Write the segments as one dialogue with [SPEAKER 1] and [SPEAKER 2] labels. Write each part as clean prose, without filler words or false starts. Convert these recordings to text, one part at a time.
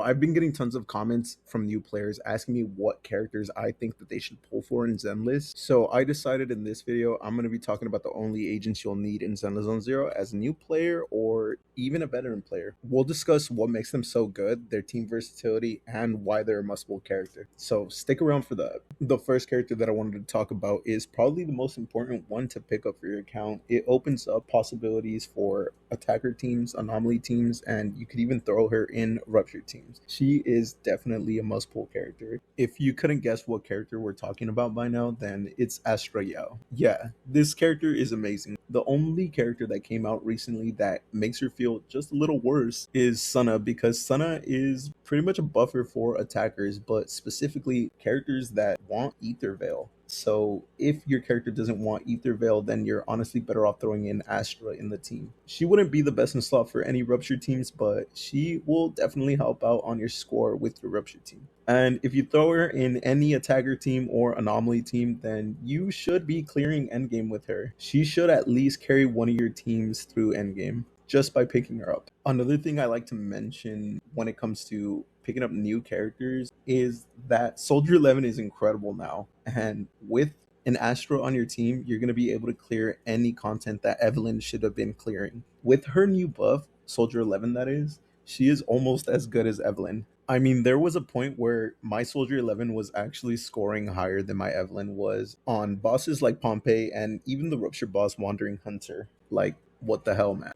[SPEAKER 1] I've been getting tons of comments from new players asking me what characters I think that they should pull for in Zenless. So I decided in this video I'm going to be talking about the only agents you'll need in Zenless Zone Zero as a new player or even a veteran player. We'll discuss what makes them so good, their team versatility, and why they're a mustable character. So stick around for that. The first character that I wanted to talk about is probably the most important one to pick up for your account. It opens up possibilities for attacker teams, anomaly teams, and you could even throw her in rupture teams. She is definitely a must pull character. If you couldn't guess what character we're talking about by now, then it's Astra Yao. Yeah, this character is amazing. The only character that came out recently that makes her feel just a little worse is Sana, because Sana is pretty much a buffer for attackers, but specifically characters that want Ether Veil. So if your character doesn't want Ether Veil, then you're honestly better off throwing in Astra in the team. She wouldn't be the best in slot for any Rupture teams, but she will definitely help out on your score with your Rupture team. And if you throw her in any attacker team or anomaly team, then you should be clearing endgame with her. She should at least carry one of your teams through endgame just by picking her up. Another thing I like to mention when it comes to picking up new characters is that Soldier 11 is incredible now. And with an Astra on your team, you're going to be able to clear any content that Evelyn should have been clearing. With her new buff, Soldier 11 that is, she is almost as good as Evelyn. I mean, there was a point where my Soldier 11 was actually scoring higher than my Evelyn was on bosses like Pompeii and even the Rupture boss Wandering Hunter. Like, what the hell, man?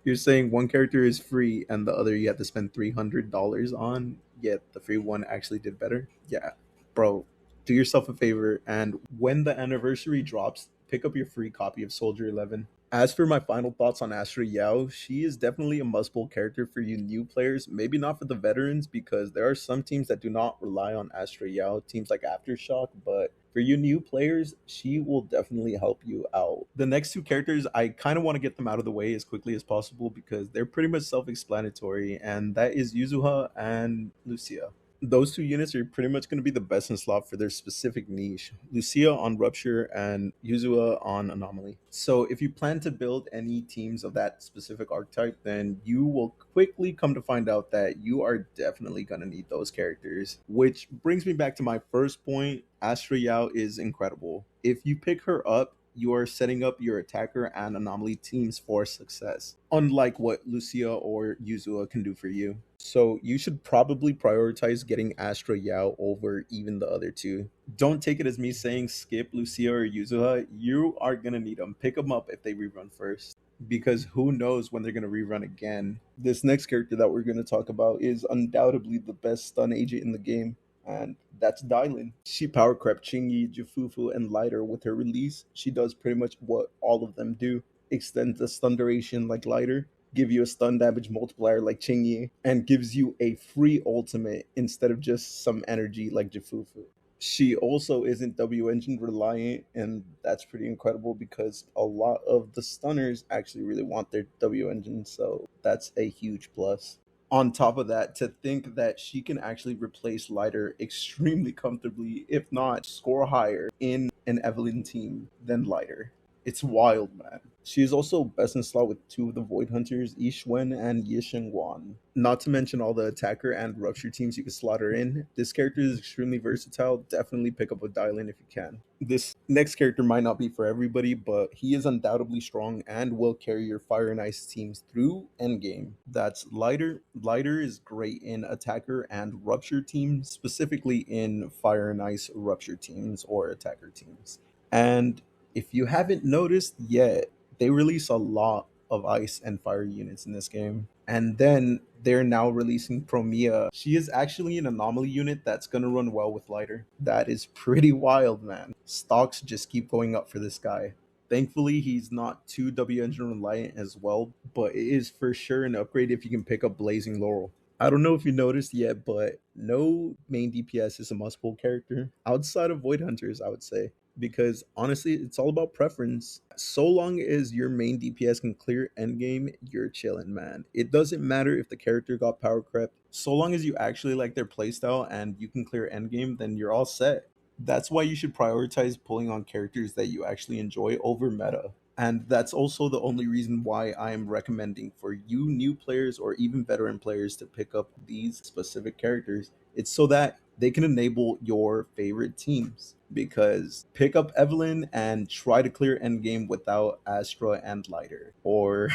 [SPEAKER 1] You're saying one character is free and the other you have to spend $300 on, yet the free one actually did better? Yeah, bro, do yourself a favor, and when the anniversary drops, pick up your free copy of Soldier 11. As for my final thoughts on Astra Yao, she is definitely a must-pull character for you new players. Maybe not for the veterans, because there are some teams that do not rely on Astra Yao, teams like Aftershock, but for you new players, she will definitely help you out. The next two characters, I kind of want to get them out of the way as quickly as possible because they're pretty much self-explanatory, and that is Yuzuha and Lucia. Those two units are pretty much going to be the best in slot for their specific niche. Lucia on Rupture and Yuzua on Anomaly. So if you plan to build any teams of that specific archetype, then you will quickly come to find out that you are definitely going to need those characters. Which brings me back to my first point. Astra Yao is incredible. If you pick her up, you are setting up your attacker and anomaly teams for success, unlike what Lucia or Yuzua can do for you. So you should probably prioritize getting Astra Yao over even the other two. Don't take it as me saying skip Lucia or Yuzuha. You are going to need them. Pick them up if they rerun first, because who knows when they're going to rerun again. This next character that we're going to talk about is undoubtedly the best stun agent in the game, and that's Dialyn. She power crept Chingy, Jufufu, and Lighter with her release. She does pretty much what all of them do. Extend the stun duration like Lighter, give you a stun damage multiplier like Chingy, and gives you a free ultimate instead of just some energy like Jufufu. She also isn't W engine reliant, and that's pretty incredible because a lot of the stunners actually really want their W engine, so that's a huge plus. On top of that, to think that she can actually replace Lighter extremely comfortably, if not score higher in an Evelyn team than Lighter. It's wild, man. She is also best in slot with two of the Void Hunters, Yishwen and Yishengwan. Not to mention all the attacker and rupture teams you can slot her in. This character is extremely versatile. Definitely pick up a Dialyn if you can. This next character might not be for everybody, but he is undoubtedly strong and will carry your Fire and Ice teams through endgame. That's Lighter. Lighter is great in attacker and rupture teams, specifically in Fire and Ice rupture teams or attacker teams. And if you haven't noticed yet, they release a lot of ice and fire units in this game. And then they're now releasing Promia. She is actually an anomaly unit that's gonna run well with Lighter. That is pretty wild, man. Stocks just keep going up for this guy. Thankfully, he's not too W engine reliant as well, but it is for sure an upgrade if you can pick up Blazing Laurel. I don't know if you noticed yet, but no main DPS is a must pull character outside of Void Hunters, I would say, because honestly, it's all about preference. So long as your main DPS can clear endgame, you're chilling, man. It doesn't matter if the character got power crept. So long as you actually like their playstyle and you can clear endgame, then you're all set. That's why you should prioritize pulling on characters that you actually enjoy over meta. And that's also the only reason why I am recommending for you new players or even veteran players to pick up these specific characters. It's so that they can enable your favorite teams. Because pick up Evelyn and try to clear endgame without Astra and Lighter, or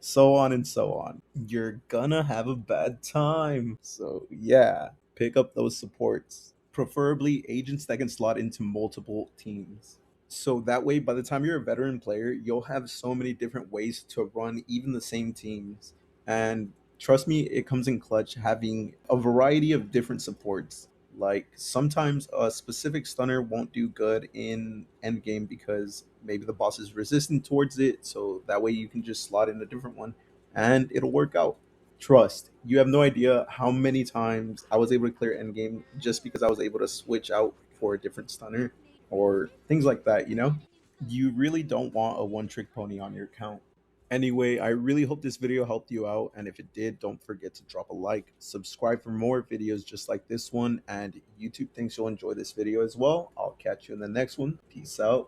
[SPEAKER 1] so on and so on. You're gonna have a bad time. So, yeah, pick up those supports, preferably agents that can slot into multiple teams. So that way, by the time you're a veteran player, you'll have so many different ways to run even the same teams. And trust me, it comes in clutch having a variety of different supports. Like sometimes a specific stunner won't do good in endgame because maybe the boss is resistant towards it. So that way you can just slot in a different one and it'll work out. Trust, you have no idea how many times I was able to clear endgame just because I was able to switch out for a different stunner or things like that, you know? You really don't want a one trick pony on your account. Anyway, I really hope this video helped you out, and if it did, don't forget to drop a like, subscribe for more videos just like this one, and YouTube thinks you'll enjoy this video as well. I'll catch you in the next one. Peace out.